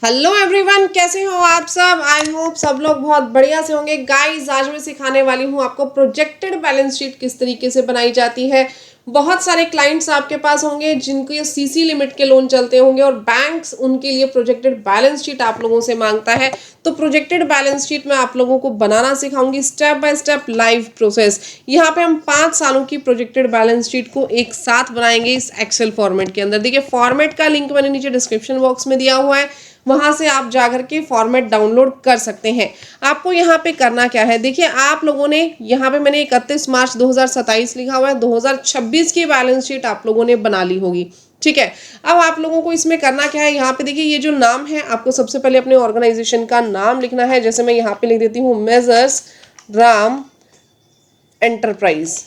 Hello everyone, कैसे हो आप सब। आई होप सब लोग बहुत बढ़िया से होंगे। गाइस, आज मैं सिखाने वाली हूँ आपको प्रोजेक्टेड बैलेंस शीट किस तरीके से बनाई जाती है। बहुत सारे क्लाइंट्स आपके पास होंगे जिनको सीसी लिमिट के लोन चलते होंगे और बैंक्स उनके लिए प्रोजेक्टेड बैलेंस शीट आप लोगों से मांगता है। तो प्रोजेक्टेड बैलेंस शीट मैं आप लोगों को बनाना सिखाऊंगी, step by step live process. यहाँ पे हम 5 सालों की प्रोजेक्टेड बैलेंस शीट को एक साथ बनाएंगे इस एक्सेल फॉर्मेट के अंदर। देखिए, फॉर्मेट का लिंक मैंने नीचे डिस्क्रिप्शन बॉक्स में दिया हुआ है, वहां से आप जाकर के फॉर्मेट डाउनलोड कर सकते हैं। आपको यहाँ पे करना क्या है, देखिए आप लोगों ने यहाँ पे मैंने 31 मार्च 2027 लिखा हुआ है, 2026 की बैलेंस शीट आप लोगों ने बना ली होगी। ठीक है, अब आप लोगों को इसमें करना क्या है, यहाँ पे देखिए ये जो नाम है, आपको सबसे पहले अपने ऑर्गेनाइजेशन का नाम लिखना है। जैसे मैं यहाँ पे लिख देती हूँ मेजर्स राम एंटरप्राइज।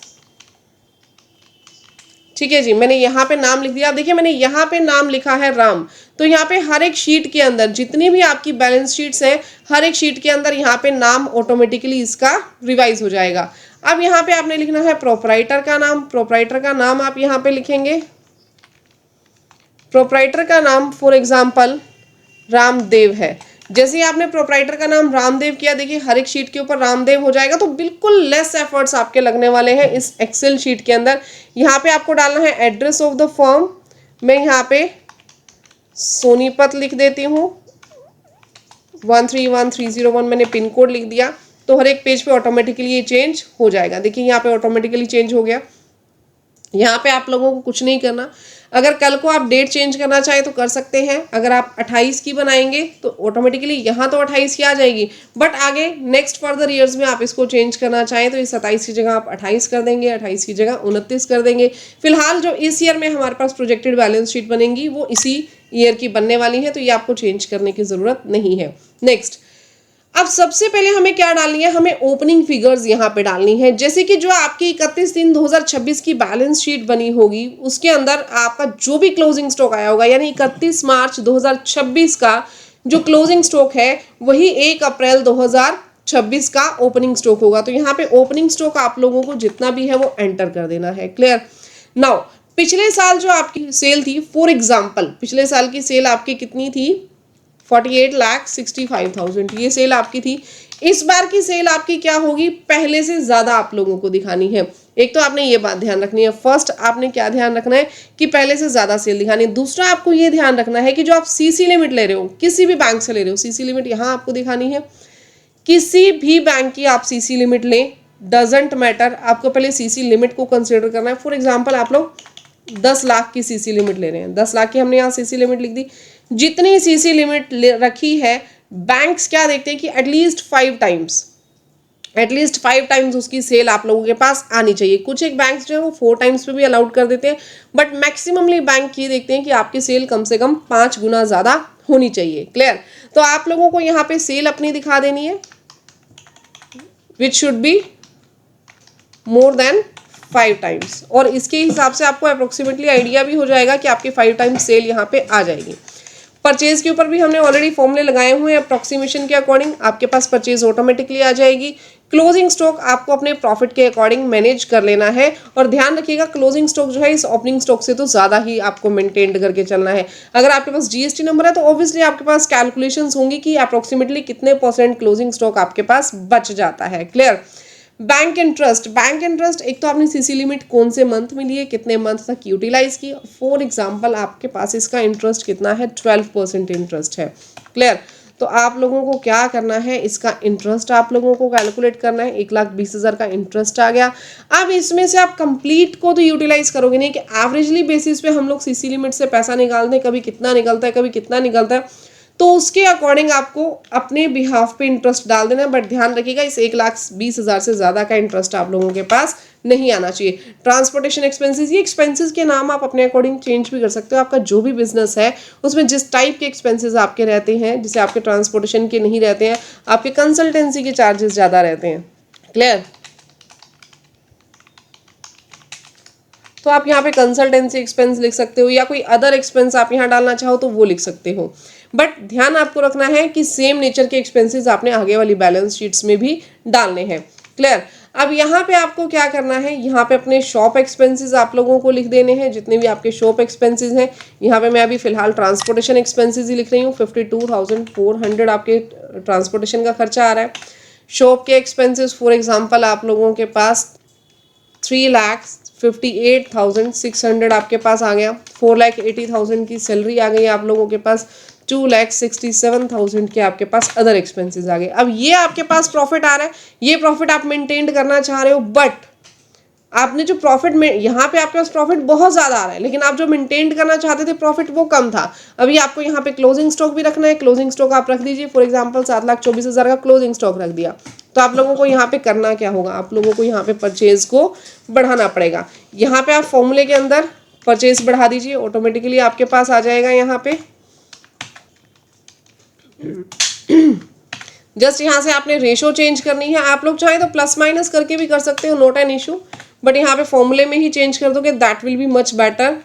ठीक है जी, मैंने यहाँ पे नाम लिख दिया। देखिए मैंने यहाँ पे नाम लिखा है राम, तो यहाँ पे हर एक शीट के अंदर जितनी भी आपकी बैलेंस शीट्स हैं, हर एक शीट के अंदर यहाँ पे नाम ऑटोमेटिकली इसका रिवाइज हो जाएगा। अब यहाँ पे आपने लिखना है प्रोपराइटर का नाम। प्रोपराइटर का नाम आप यहाँ पे लिखेंगे, प्रोपराइटर का नाम फॉर एग्जाम्पल रामदेव है। जैसे ही आपने प्रोपराइटर का नाम रामदेव किया, देखिए हर एक शीट के ऊपर रामदेव हो जाएगा। तो बिल्कुल लेस एफर्ट्स आपके लगने वाले हैं इस एक्सेल शीट के अंदर। यहाँ पे आपको डालना है एड्रेस ऑफ द फर्म। मैं यहाँ पे सोनीपत लिख देती हूँ, 131301 मैंने पिन कोड लिख दिया। तो हर एक पेज पे ऑटोमेटिकली ये चेंज हो जाएगा। देखिए यहाँ पे ऑटोमेटिकली चेंज हो गया। यहाँ पे आप लोगों को कुछ नहीं करना। अगर कल को आप डेट चेंज करना चाहें तो कर सकते हैं। अगर आप 28 की बनाएंगे तो ऑटोमेटिकली यहाँ तो 28 की आ जाएगी, बट आगे नेक्स्ट फर्दर ईयर्स में आप इसको चेंज करना चाहें तो इस 27 की जगह आप 28 कर देंगे, 28 की जगह 29 कर देंगे। फिलहाल जो इस ईयर में हमारे पास प्रोजेक्टेड बैलेंस शीट बनेगी वो इसी ईयर की बनने वाली है, तो ये आपको चेंज करने की ज़रूरत नहीं है। नेक्स्ट, अब सबसे पहले हमें क्या डालनी है, हमें ओपनिंग फिगर्स यहाँ पे डालनी है। जैसे कि जो आपकी 31/3/2026 की बैलेंस शीट बनी होगी उसके अंदर आपका जो भी क्लोजिंग स्टॉक आया होगा, यानी 31 मार्च 2026 का जो क्लोजिंग स्टॉक है वही 1 अप्रैल 2026 का ओपनिंग स्टॉक होगा। तो यहाँ पे ओपनिंग स्टॉक आप लोगों को जितना भी है वो एंटर कर देना है। क्लियर। नाउ, पिछले साल जो आपकी सेल थी, फॉर एग्जाम्पल पिछले साल की सेल आपकी कितनी थी, 48,65,000 ये सेल आपकी थी। इस बार की सेल आपकी क्या होगी, पहले से ज्यादा आप लोगों को दिखानी है। एक तो आपने ये बात ध्यान रखनी है, फर्स्ट आपने क्या ध्यान रखना है कि पहले से ज्यादा सेल दिखानी है। दूसरा आपको ये ध्यान रखना है कि जो आप सीसी लिमिट ले रहे हो, किसी भी बैंक से ले रहे हो, सीसी लिमिट यहाँ आपको दिखानी है। किसी भी बैंक की आप सीसी लिमिट लें, डजेंट मैटर, आपको पहले सीसी लिमिट को कंसिडर करना है। फॉर एग्जाम्पल आप लोग 10 लाख की सीसी लिमिट ले रहे हैं, 10 लाख की हमने यहाँ सीसी लिमिट लिख दी। जितनी सीसी लिमिट रखी है, बैंक्स क्या देखते हैं कि एटलीस्ट 5 टाइम्स उसकी सेल आप लोगों के पास आनी चाहिए। कुछ एक बैंक्स जो है वो 4 टाइम्स पे भी अलाउड कर देते हैं, बट मैक्सिममली बैंक ये देखते हैं कि आपकी सेल कम से कम 5 गुना ज़्यादा होनी चाहिए। क्लियर। तो आप लोगों को यहाँ पे सेल अपनी दिखा देनी है, which should be more than 5 times, और इसके हिसाब से आपको अप्रोक्सीमेटली आइडिया भी हो जाएगा कि आपकी 5 टाइम्स सेल यहाँ पे आ जाएगी। परचेज के ऊपर भी हमने ऑलरेडी फॉर्मूले लगाए हुए हैं, अप्रोक्सीमेशन के अकॉर्डिंग आपके पास परचेज ऑटोमेटिकली आ जाएगी। क्लोजिंग स्टॉक आपको अपने प्रॉफिट के अकॉर्डिंग मैनेज कर लेना है, और ध्यान रखिएगा क्लोजिंग स्टॉक जो है इस ओपनिंग स्टॉक से तो ज़्यादा ही आपको मेंटेन करके चलना है। अगर आपके पास जीएसटी नंबर है तो ऑब्वियसली आपके पास कैलकुलेशंस होंगी कि अप्रोक्सीमेटली कितने % क्लोजिंग स्टॉक आपके पास बच जाता है। Clear. Bank interest, bank interest एक तो आपने सीसी लिमिट कौन से मंथ में लिए, कितने मंथ तक यूटिलाइज की। फॉर एग्जांपल आपके पास इसका इंटरेस्ट कितना है, 12% इंटरेस्ट है। क्लियर। तो आप लोगों को क्या करना है, इसका इंटरेस्ट आप लोगों को कैलकुलेट करना है। 1,20,000 का इंटरेस्ट आ गया। अब इसमें से आप कंप्लीट को तो यूटिलाइज करोगे नहीं कि एवरेजली बेसिस पे हम लोग सीसी लिमिट से पैसा निकालते हैं, कभी कितना निकलता है, कभी कितना निकलता है, तो उसके अकॉर्डिंग आपको अपने बिहाफ पे इंटरेस्ट डाल देना। बट ध्यान रखिएगा इस 1,20,000 से ज़्यादा का इंटरेस्ट आप लोगों के पास नहीं आना चाहिए। ट्रांसपोर्टेशन एक्सपेंसेस, ये एक्सपेंसेस के नाम आप अपने अकॉर्डिंग चेंज भी कर सकते हो। आपका जो भी बिजनेस है उसमें जिस टाइप के एक्सपेंसेस आपके रहते हैं, जैसे आपके ट्रांसपोर्टेशन के नहीं रहते हैं, आपके कंसल्टेंसी के चार्जेस ज़्यादा रहते हैं। क्लियर। तो आप यहाँ पे कंसल्टेंसी एक्सपेंस लिख सकते हो, या कोई अदर एक्सपेंस आप यहाँ डालना चाहो तो वो लिख सकते हो। बट ध्यान आपको रखना है कि सेम नेचर के एक्सपेंसेस आपने आगे वाली बैलेंस शीट्स में भी डालने हैं। क्लियर। अब यहाँ पे आपको क्या करना है, यहाँ पे अपने शॉप एक्सपेंसेस आप लोगों को लिख देने हैं, जितने भी आपके शॉप एक्सपेंसेस हैं। यहाँ पे मैं अभी फिलहाल ट्रांसपोर्टेशन एक्सपेंसेस ही लिख रही हूँ, 52,400 आपके ट्रांसपोर्टेशन का खर्चा आ रहा है। शॉप के एक्सपेंसेस फॉर एग्जांपल आप लोगों के पास 3,58,600 आपके पास आ गया। 4,80,000 की सैलरी आ गई आप लोगों के पास। 2,67,000 के आपके पास अदर एक्सपेंसेस आ गए। अब ये आपके पास प्रॉफिट आ रहा है, ये प्रॉफिट आप मेंटेन करना चाह रहे हो, बट आपने जो प्रॉफिट में यहाँ पे आपके पास प्रॉफिट बहुत ज़्यादा आ रहा है, लेकिन आप जो मेंटेन करना चाहते थे प्रॉफिट वो कम था। अभी आपको यहाँ पे क्लोजिंग स्टॉक भी रखना है, क्लोजिंग स्टॉक आप रख दीजिए। फॉर एग्जांपल 7,24,000 का क्लोजिंग स्टॉक रख दिया। तो आप लोगों को यहाँ पे करना क्या होगा, आप लोगों को यहाँ पे परचेज को बढ़ाना पड़ेगा। यहाँ पे आप फॉर्मूले के अंदर परचेज बढ़ा दीजिए, ऑटोमेटिकली आपके पास आ जाएगा। यहाँ पे जस्ट यहाँ से आपने रेशो चेंज करनी है। आप लोग चाहें तो प्लस माइनस करके भी कर सकते हो, नॉट एन इशू, बट यहाँ पे फॉर्मूले में ही चेंज कर दोगे, that will be much better.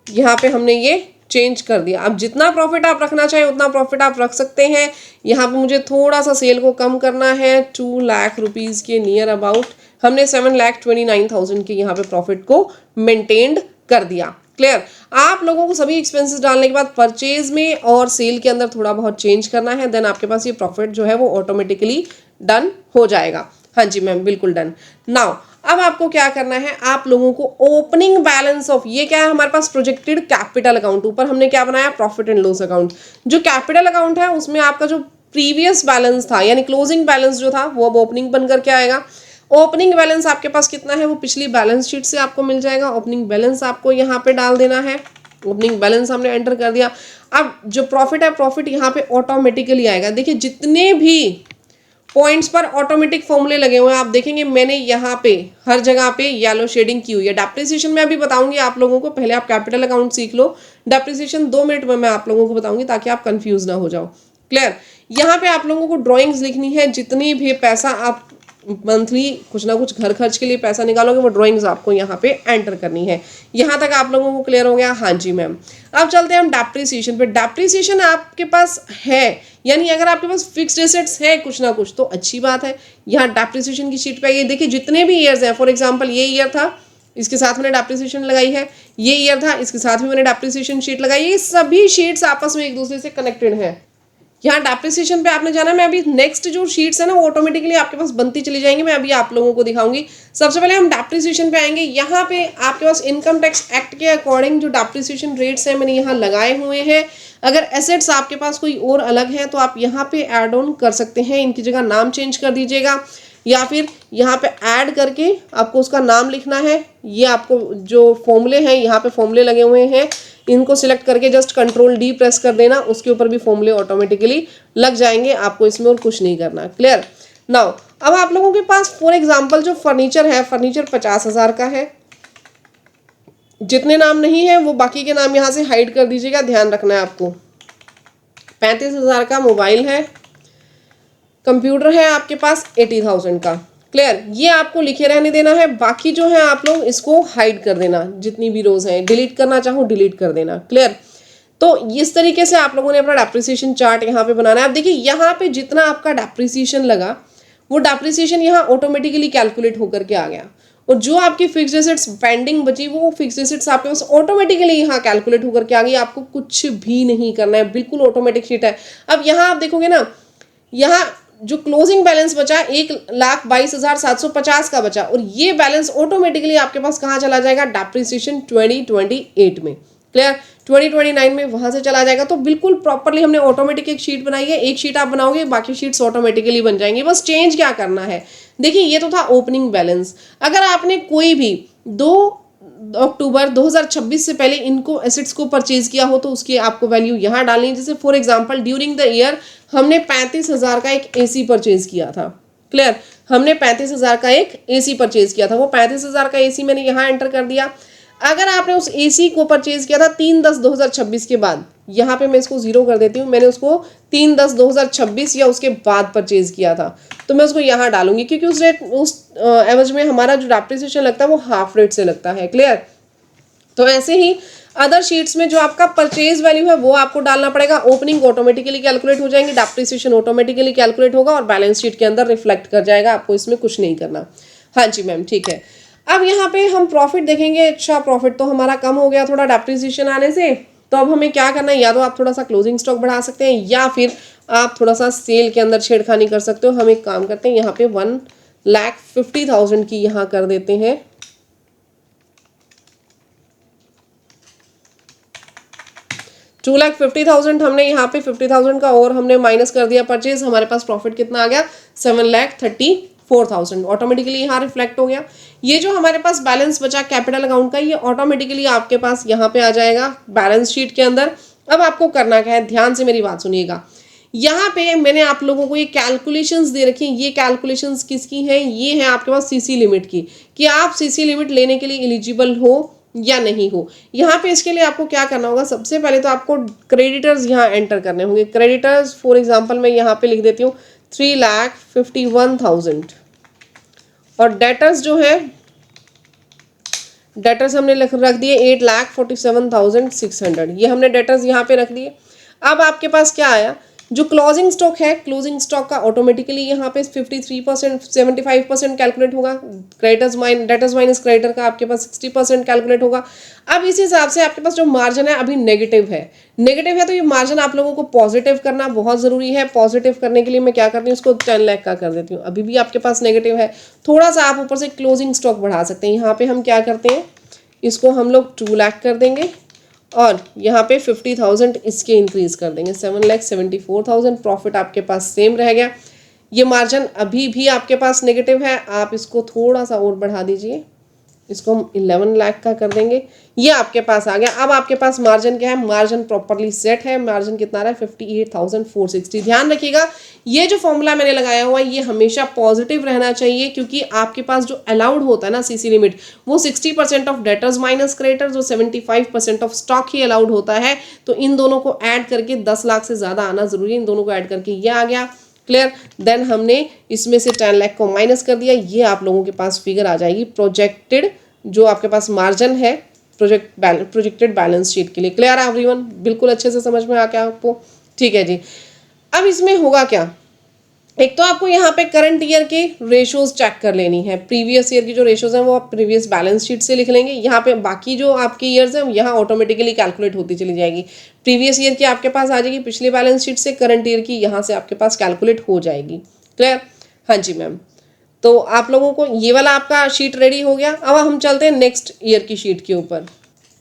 यहाँ पे हमने ये चेंज कर दिया। अब जितना प्रॉफिट आप रखना चाहें उतना प्रॉफिट आप रख सकते हैं। यहाँ पे मुझे थोड़ा सा सेल को कम करना है, 2 लाख रुपीज़ के नियर अबाउट हमने 7,29,000 के यहाँ पे प्रॉफिट को मेंटेन्ड कर दिया। क्लियर। आप लोगों को सभी एक्सपेंसेस डालने के बाद परचेज में और सेल के अंदर थोड़ा बहुत चेंज करना है, देन आपके पास ये प्रॉफिट जो है वो ऑटोमेटिकली डन हो जाएगा। हाँ जी मैम, बिल्कुल डन। नाउ अब आपको क्या करना है, आप लोगों को ओपनिंग बैलेंस ऑफ, ये क्या है हमारे पास प्रोजेक्टेड कैपिटल अकाउंट, ऊपर हमने क्या बनाया प्रॉफिट एंड लॉस अकाउंट। जो कैपिटल अकाउंट है उसमें आपका जो प्रीवियस बैलेंस था यानी क्लोजिंग बैलेंस जो था वो अब ओपनिंग बन करके आएगा। ओपनिंग बैलेंस आपके पास कितना है वो पिछली बैलेंस शीट से आपको मिल जाएगा। ओपनिंग बैलेंस आपको यहाँ पे डाल देना है। ओपनिंग बैलेंस हमने एंटर कर दिया। अब जो प्रॉफिट है प्रॉफिट यहाँ पे ऑटोमेटिकली आएगा। देखिए जितने भी पॉइंट्स पर ऑटोमेटिक फॉर्मूले लगे हुए हैं आप देखेंगे, मैंने यहाँ पे हर जगह पे येलो शेडिंग की हुई है। डेप्रिसिएशन में अभी बताऊंगी आप लोगों को, पहले आप कैपिटल अकाउंट सीख लो। डेप्रिसिएशन 2 मिनट में मैं आप लोगों को बताऊंगी ताकि आप कंफ्यूज ना हो जाओ। क्लियर। यहाँ पे आप लोगों को ड्रॉइंग्स लिखनी है, जितनी भी पैसा आप मंथली कुछ ना कुछ घर खर्च के लिए पैसा निकालोगे वो ड्राइंग्स आपको यहाँ पे एंटर करनी है। यहाँ तक आप लोगों को क्लियर हो गया? हाँ जी मैम। अब चलते हैं हम डेप्रिसिएशन पे। डेप्रिसिएशन आपके पास है, यानी अगर आपके पास फिक्स्ड एसेट्स है कुछ ना कुछ तो अच्छी बात है। यहाँ डेप्रिसिएशन की शीट पे ये देखिए जितने भी ईयर्स हैं, फॉर एग्जाम्पल ये ईयर था इसके साथ मैंने डेप्रिसिएशन लगाई है, ये ईयर था इसके साथ भी मैंने डेप्रिसिएशन शीट लगाई है। ये सभी शीट्स आपस में एक दूसरे से कनेक्टेड है। यहाँ डेप्रिसिएशन पे आपने जाना, मैं अभी नेक्स्ट जो शीट्स है ना वो ऑटोमेटिकली आपके पास बनती चली जाएंगी, मैं अभी आप लोगों को दिखाऊंगी। सबसे पहले हम डेप्रिसिएशन पे आएंगे। यहाँ पे आपके पास इनकम टैक्स एक्ट के अकॉर्डिंग जो डेप्रिसिएशन रेट्स हैं मैंने यहाँ लगाए हुए हैं। अगर एसेट्स आपके पास कोई और अलग है तो आप यहाँ पे ऐड ऑन कर सकते हैं, इनकी जगह नाम चेंज कर दीजिएगा या फिर यहाँ पे ऐड करके आपको उसका नाम लिखना है। ये आपको जो फॉर्मूले हैं यहाँ पे फॉर्मूले लगे हुए हैं, इनको सिलेक्ट करके जस्ट Ctrl+D प्रेस कर देना, उसके ऊपर भी फॉर्मूले ऑटोमेटिकली लग जाएंगे। आपको इसमें और कुछ नहीं करना। क्लियर। नाउ अब आप लोगों के पास फॉर एग्जांपल जो फर्नीचर है, फर्नीचर 50,000 का है। जितने नाम नहीं है वो बाकी के नाम यहाँ से हाइड कर दीजिएगा, ध्यान रखना है आपको। 35,000 का मोबाइल है। कंप्यूटर है आपके पास 80,000 का। क्लियर। ये आपको लिखे रहने देना है, बाकी जो है आप लोग इसको हाइड कर देना, जितनी भी रोज हैं डिलीट करना चाहो डिलीट कर देना। क्लियर। तो इस तरीके से आप लोगों ने अपना डेप्रिसिएशन चार्ट यहाँ पे बनाना है। अब देखिए यहाँ पे जितना आपका डेप्रिसिएशन लगा वो डेप्रिसिएशन यहाँ ऑटोमेटिकली कैलकुलेट होकर के आ गया, और जो आपकी फिक्स्ड एसेट्स पेंडिंग बची वो फिक्स्ड एसेट्स आपके पास ऑटोमेटिकली यहाँ कैलकुलेट होकर के आ गई। आपको कुछ भी नहीं करना है, बिल्कुल ऑटोमेटिक शीट है। अब यहाँ आप देखोगे ना, यहाँ जो क्लोजिंग बैलेंस बचा 1,22,750 का बचा, और ये बैलेंस ऑटोमेटिकली आपके पास कहाँ चला जाएगा, डेप्रिसिएशन 2028 में। क्लियर। 2029 में वहां से चला जाएगा। तो बिल्कुल प्रॉपरली हमने ऑटोमेटिक एक शीट बनाई है। एक शीट आप बनाओगे बाकी शीट्स ऑटोमेटिकली बन जाएंगी, बस चेंज क्या करना है। देखिए ये तो था ओपनिंग बैलेंस। अगर आपने कोई भी 2 अक्टूबर 2026 से पहले इनको एसेट्स को परचेज किया हो तो उसकी आपको वैल्यू यहाँ डालनी है। जैसे for example during the year हमने 35,000 का एक एसी परचेज किया था। क्लियर। हमने 35,000 का एक एसी परचेज किया था, वो 35,000 का एसी मैंने यहाँ एंटर कर दिया। अगर आपने उस एसी को परचेज किया था 3/10/2026 के बाद, यहाँ पे मैं इसको 0 कर देती हूँ, मैंने उसको 3/10/2026 या उसके बाद परचेज किया था तो मैं उसको यहाँ डालूंगी, क्योंकि उस एवज में हमारा जो डेप्रिसिएशन लगता है वो हाफ रेट से लगता है। क्लियर। तो ऐसे ही अदर शीट्स में जो आपका परचेज वैल्यू है वो आपको डालना पड़ेगा। ओपनिंग ऑटोमेटिकली कैलकुलेट हो जाएंगे, डेप्रिसिएशन ऑटोमेटिकली कैलकुलेट होगा और बैलेंस शीट के अंदर रिफ्लेक्ट कर जाएगा, आपको इसमें कुछ नहीं करना। हाँ जी मैम, ठीक है। अब यहाँ पे हम प्रॉफिट देखेंगे। अच्छा, प्रॉफिट तो हमारा कम हो गया थोड़ा डेप्रिसिएशन आने से, तो अब हमें क्या करना है, या तो आप थोड़ा सा क्लोजिंग स्टॉक बढ़ा सकते हैं या फिर आप थोड़ा सा सेल के अंदर छेड़खानी कर सकते हो। हम एक काम करते हैं, यहाँ पे 1,50,000 की यहाँ कर देते हैं। टू लाख 50,000 हमने यहाँ पे 50,000 का और हमने माइनस कर दिया परचेज, हमारे पास प्रॉफिट कितना आ गया, 7,34,000। ऑटोमेटिकली यहाँ रिफ्लेक्ट हो गया। ये जो हमारे पास बैलेंस बचा कैपिटल अकाउंट का, ये ऑटोमेटिकली आपके पास यहाँ पे आ जाएगा बैलेंस शीट के अंदर। अब आपको करना क्या है, ध्यान से मेरी बात सुनिएगा। यहाँ पे मैंने आप लोगों को ये कैलकुलेशंस दे रखी हैं। ये कैलकुलेशंस किसकी हैं, ये है आपके पास सीसी लिमिट की, कि आप सीसी लिमिट लेने के लिए एलिजिबल हो या नहीं हो। यहाँ पे इसके लिए आपको क्या करना होगा, सबसे पहले तो आपको क्रेडिटर्स यहाँ एंटर करने होंगे। क्रेडिटर्स फॉर एग्जांपल मैं यहाँ पे लिख देती हूँ 3,51,000 और डेटर्स जो है, डेटर्स हमने रख दिए 8,47,600। ये हमने डेटर्स यहाँ पे रख दिए। अब आपके पास क्या आया, जो क्लोजिंग स्टॉक है, क्लोजिंग स्टॉक का ऑटोमेटिकली यहाँ पे 53% 75% कैलकुलेट होगा। क्रेडिटर्स डेटर्स माइनस क्रेडिटर का आपके पास 60% कैलकुलेट होगा। अब इस हिसाब से आपके पास जो मार्जिन है अभी नेगेटिव है, तो ये मार्जिन आप लोगों को पॉजिटिव करना बहुत ज़रूरी है। पॉजिटिव करने के लिए मैं क्या करती हूँ, इसको 10 लाख का कर देती हूँ। अभी भी आपके पास नेगेटिव है, थोड़ा सा आप ऊपर से क्लोजिंग स्टॉक बढ़ा सकते हैं। यहाँ पे हम क्या करते हैं, इसको हम लोग 2 लाख कर देंगे और यहाँ पे 50,000 इसके इंक्रीज कर देंगे, 7,74,000। प्रॉफिट आपके पास सेम रह गया। ये मार्जिन अभी भी आपके पास नेगेटिव है, आप इसको थोड़ा सा और बढ़ा दीजिए, इसको हम 11 लाख का कर देंगे। ये आपके पास आ गया। अब आपके पास मार्जिन क्या है, मार्जिन प्रॉपरली सेट है। मार्जिन कितना रहा है, 58,460। ध्यान रखिएगा, ये जो फॉर्मूला मैंने लगाया हुआ है ये हमेशा पॉजिटिव रहना चाहिए, क्योंकि आपके पास जो अलाउड होता है ना सीसी लिमिट, वो 60% ऑफ डेटर्स माइनस क्रेडिटर्स और 75% ऑफ स्टॉक ही अलाउड होता है। तो इन दोनों को ऐड करके 10 लाख से ज़्यादा आना जरूरी है। इन दोनों को ऐड करके ये आ गया। क्लियर। देन हमने इसमें से 10 लाख को माइनस कर दिया, ये आप लोगों के पास फिगर आ जाएगी प्रोजेक्टेड, जो आपके पास मार्जिन है प्रोजेक्टेड बैलेंस शीट के लिए। क्लियर है एवरीवन, बिल्कुल अच्छे से समझ में आ गया आपको, ठीक है जी। अब इसमें होगा क्या, एक तो आपको यहाँ पे करंट ईयर के रेशोज चेक कर लेनी है। प्रीवियस ईयर की जो रेशोज हैं वो आप प्रीवियस बैलेंस शीट से लिख लेंगे। यहाँ पे बाकी जो आपके ईयर्स हैं यहाँ ऑटोमेटिकली कैलकुलेट होती चली जाएगी। प्रीवियस ईयर की आपके पास आ जाएगी पिछली बैलेंस शीट से, करंट ईयर की यहाँ से आपके पास कैलकुलेट हो जाएगी। क्लियर। हाँ जी मैम, तो आप लोगों को ये वाला आपका शीट रेडी हो गया। अब हम चलते हैं नेक्स्ट ईयर की शीट के ऊपर।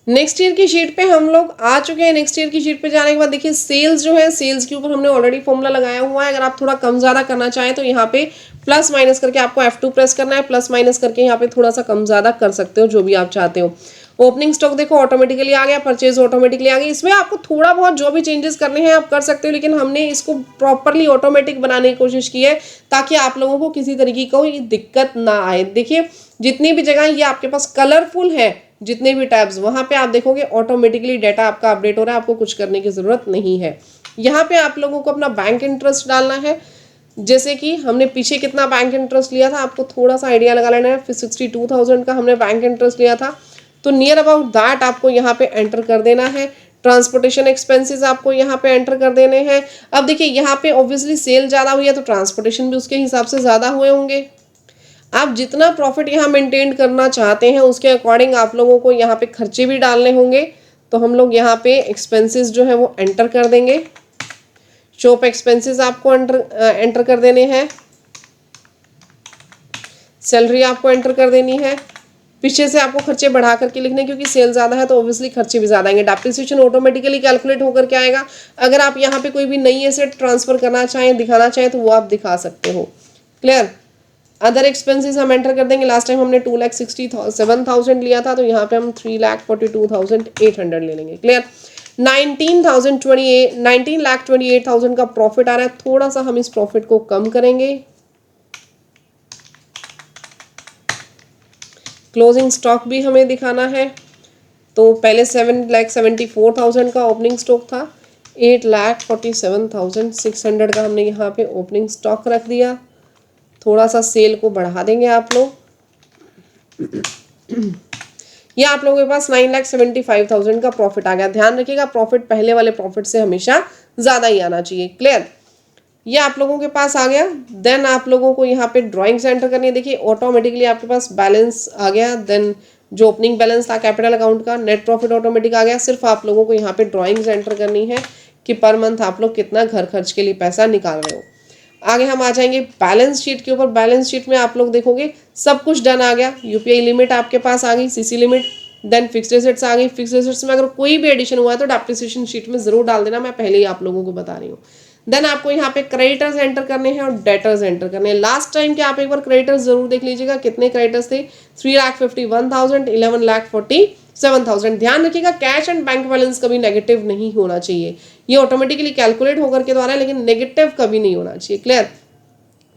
नेक्स्ट ईयर की शीट पे हम लोग आ चुके हैं। नेक्स्ट ईयर की शीट पे जाने के बाद देखिए सेल्स जो है, सेल्स के ऊपर हमने ऑलरेडी फॉर्मूला लगाया हुआ है। अगर आप थोड़ा कम ज़्यादा करना चाहें तो यहाँ पे प्लस माइनस करके आपको F2 प्रेस करना है, प्लस माइनस करके यहाँ पे थोड़ा सा कम ज़्यादा कर सकते हो, जो भी आप चाहते हो। ओपनिंग स्टॉक देखो ऑटोमेटिकली आ गया, परचेज ऑटोमेटिकली आ गई। इसमें आपको थोड़ा बहुत जो भी चेंजेस करने हैं आप कर सकते हो, लेकिन हमने इसको प्रॉपरली ऑटोमेटिक बनाने की कोशिश की है ताकि आप लोगों को किसी तरीके की कोई दिक्कत ना आए। देखिए जितनी भी जगह ये आपके पास कलरफुल है, जितने भी टैब्स, वहाँ पे आप देखोगे ऑटोमेटिकली डाटा आपका अपडेट हो रहा है, आपको कुछ करने की ज़रूरत नहीं है। यहाँ पे आप लोगों को अपना बैंक इंटरेस्ट डालना है। जैसे कि हमने पीछे कितना बैंक इंटरेस्ट लिया था, आपको थोड़ा सा आइडिया लगा लेना है। फिर 62,000 का हमने बैंक इंटरेस्ट लिया था, तो नियर अबाउट दैट आपको यहाँ पे एंटर कर देना है। ट्रांसपोर्टेशन एक्सपेंसेस आपको यहाँ पे एंटर कर देने हैं। अब देखिए यहाँ पे ऑब्वियसली सेल ज़्यादा हुई है तो ट्रांसपोर्टेशन भी उसके हिसाब से ज़्यादा हुए होंगे। आप जितना प्रॉफिट यहाँ मेंटेन करना चाहते हैं उसके अकॉर्डिंग आप लोगों को यहाँ पे खर्चे भी डालने होंगे। तो हम लोग यहाँ पे एक्सपेंसेस जो है वो एंटर कर देंगे। शॉप एक्सपेंसेस आपको एंटर कर देने हैं। सैलरी आपको एंटर कर देनी है। पीछे से आपको खर्चे बढ़ा करके लिखने, क्योंकि सेल ज़्यादा है तो ऑब्वियसली खर्चे भी ज़्यादा आएंगे। डेप्रिसिएशन ऑटोमेटिकली कैलकुलेट होकर के आएगा। अगर आप यहाँ पे कोई भी नई एसेट ट्रांसफर करना चाहें, दिखाना चाहें तो वो आप दिखा सकते हो। क्लियर। अदर एक्सपेंसेस हम एंटर कर देंगे। लास्ट टाइम हमने 2,67,000 लिया था, तो यहाँ पे हम 3,42,800 ले लेंगे। क्लियर। 19,28,000 का प्रॉफिट आ रहा है। थोड़ा सा हम इस प्रॉफिट को कम करेंगे। क्लोजिंग स्टॉक भी हमें दिखाना है, तो पहले 7,74,000 का ओपनिंग स्टॉक था, 8,47,600 का हमने यहाँ पे ओपनिंग स्टॉक रख दिया। थोड़ा सा सेल को बढ़ा देंगे आप लोग। ये आप लोगों के पास 9,75,000 का प्रॉफिट आ गया। ध्यान रखिएगा प्रॉफिट पहले वाले प्रॉफिट से हमेशा ज़्यादा ही आना चाहिए। क्लियर, ये आप लोगों के पास आ गया। देन आप लोगों को यहाँ पे ड्राइंग्स एंटर करनी है। देखिए ऑटोमेटिकली आपके पास बैलेंस आ गया। देन जो ओपनिंग बैलेंस था कैपिटल अकाउंट का, नेट प्रॉफिट ऑटोमेटिक आ गया। सिर्फ आप लोगों को यहाँ पे ड्राइंग्स एंटर करनी है कि पर मंथ आप लोग कितना घर खर्च के लिए पैसा निकाल रहे हो। आगे हम आ जाएंगे बैलेंस शीट के ऊपर। बैलेंस शीट में आप लोग देखोगे सब कुछ डन आ गया। यूपीआई लिमिट आपके पास आ गई, CC limit, then fixed assets आ गई। फिक्स्ड एसेट्स में अगर कोई भी एडिशन हुआ है तो डेप्रिसिएशन शीट में जरूर डाल देना, मैं पहले ही आप लोगों को बता रही हूँ। देन आपको यहाँ पे क्रेडिटर्स एंटर करने हैं और डेटर्स एंटर करने हैं। लास्ट टाइम के आप एक बार क्रेडिटर्स जरूर देख लीजिएगा, कितने क्रेडिटर्स थे, 3,51,000, 11,47,000। ध्यान रखिएगा कैश एंड बैंक बैलेंस कभी नेगेटिव नहीं होना चाहिए। ये ऑटोमेटिकली कैलकुलेट होकर के द्वारा, लेकिन नेगेटिव कभी नहीं होना चाहिए। क्लियर,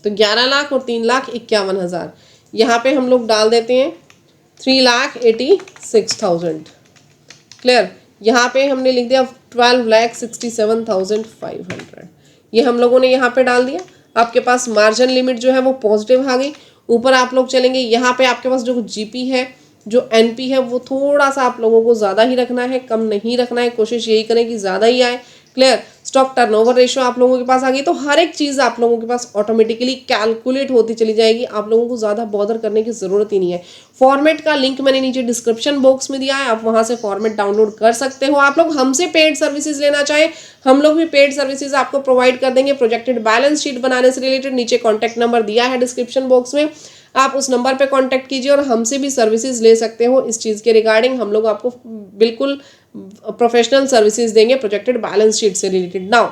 तो 11 लाख और 3,51,000 यहाँ पे हम लोग डाल देते हैं 3,86,000। क्लियर, यहाँ पे हमने लिख दिया 12,67,500। ये हम लोगों ने यहाँ पे डाल दिया। आपके पास मार्जिन लिमिट जो है वो पॉजिटिव आ गई। ऊपर आप लोग चलेंगे, यहाँ पे आपके पास जो जीपी है, जो एनपी है, वो थोड़ा सा आप लोगों को ज़्यादा ही रखना है, कम नहीं रखना है। कोशिश यही करें कि ज़्यादा ही आए। क्लियर, स्टॉक टर्नओवर रेशियो आप लोगों के पास आ गई। तो हर एक चीज़ आप लोगों के पास ऑटोमेटिकली कैलकुलेट होती चली जाएगी। आप लोगों को ज़्यादा बॉदर करने की ज़रूरत ही नहीं है। फॉर्मेट का लिंक मैंने नीचे डिस्क्रिप्शन बॉक्स में दिया है, आप वहाँ से फॉर्मेट डाउनलोड कर सकते हो। आप लोग हमसे पेड सर्विसेज लेना चाहें, हम लोग भी पेड सर्विसेज आपको प्रोवाइड कर देंगे। प्रोजेक्टेड बैलेंस शीट बनाने से रिलेटेड नीचे कॉन्टैक्ट नंबर दिया है डिस्क्रिप्शन बॉक्स में, आप उस नंबर पे कांटेक्ट कीजिए और हमसे भी सर्विसेज ले सकते हो इस चीज़ के रिगार्डिंग। हम लोग आपको बिल्कुल प्रोफेशनल सर्विसेज देंगे प्रोजेक्टेड बैलेंस शीट से रिलेटेड। नाउ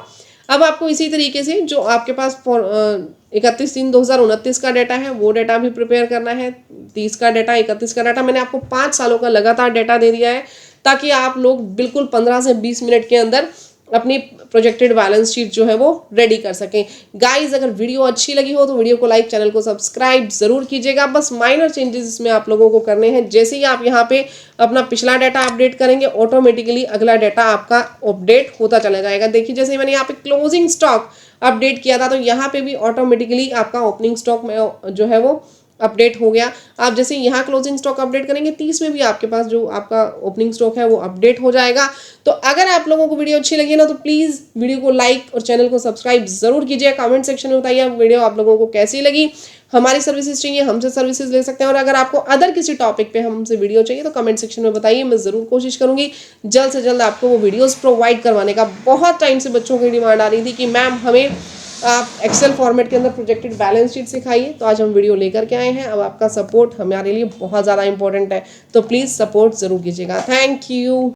अब आपको इसी तरीके से जो आपके पास 31/3/2029 का डाटा है वो डाटा भी प्रिपेयर करना है। 30 का डाटा, 31 का डाटा, मैंने आपको 5 सालों का लगातार डाटा दे दिया है ताकि आप लोग बिल्कुल 15 से 20 मिनट के अंदर अपनी प्रोजेक्टेड बैलेंस शीट जो है वो रेडी कर सकें। गाइस अगर वीडियो अच्छी लगी हो तो वीडियो को लाइक, चैनल को सब्सक्राइब जरूर कीजिएगा। बस माइनर चेंजेस इसमें आप लोगों को करने हैं। जैसे ही आप यहाँ पे अपना पिछला डाटा अपडेट करेंगे ऑटोमेटिकली अगला डाटा आपका अपडेट होता चला जाएगा। देखिए जैसे मैंने यहाँ पे क्लोजिंग स्टॉक अपडेट किया था तो यहाँ पे भी ऑटोमेटिकली आपका ओपनिंग स्टॉक में जो है वो अपडेट हो गया। आप जैसे यहाँ क्लोजिंग स्टॉक अपडेट करेंगे 30 में भी आपके पास जो आपका ओपनिंग स्टॉक है वो अपडेट हो जाएगा। तो अगर आप लोगों को वीडियो अच्छी लगी ना तो प्लीज़ वीडियो को लाइक और चैनल को सब्सक्राइब जरूर कीजिए। कमेंट सेक्शन में बताइए वीडियो आप लोगों को कैसी लगी। हमारी सर्विसेज चाहिए, हमसे सर्विसेज ले सकते हैं। और अगर आपको अदर किसी टॉपिक पे हमसे वीडियो चाहिए तो कमेंट सेक्शन में बताइए, मैं ज़रूर कोशिश करूँगी जल्द से जल्द आपको वो वीडियोज़ प्रोवाइड करवाने का। बहुत टाइम से बच्चों की डिमांड आ रही थी कि मैम हमें आप एक्सेल फॉर्मेट के अंदर प्रोजेक्टेड बैलेंस शीट सिखाइए, तो आज हम वीडियो लेकर के आए हैं। अब आपका सपोर्ट हमारे लिए बहुत ज़्यादा इंपॉर्टेंट है, तो प्लीज़ सपोर्ट ज़रूर कीजिएगा। Thank you.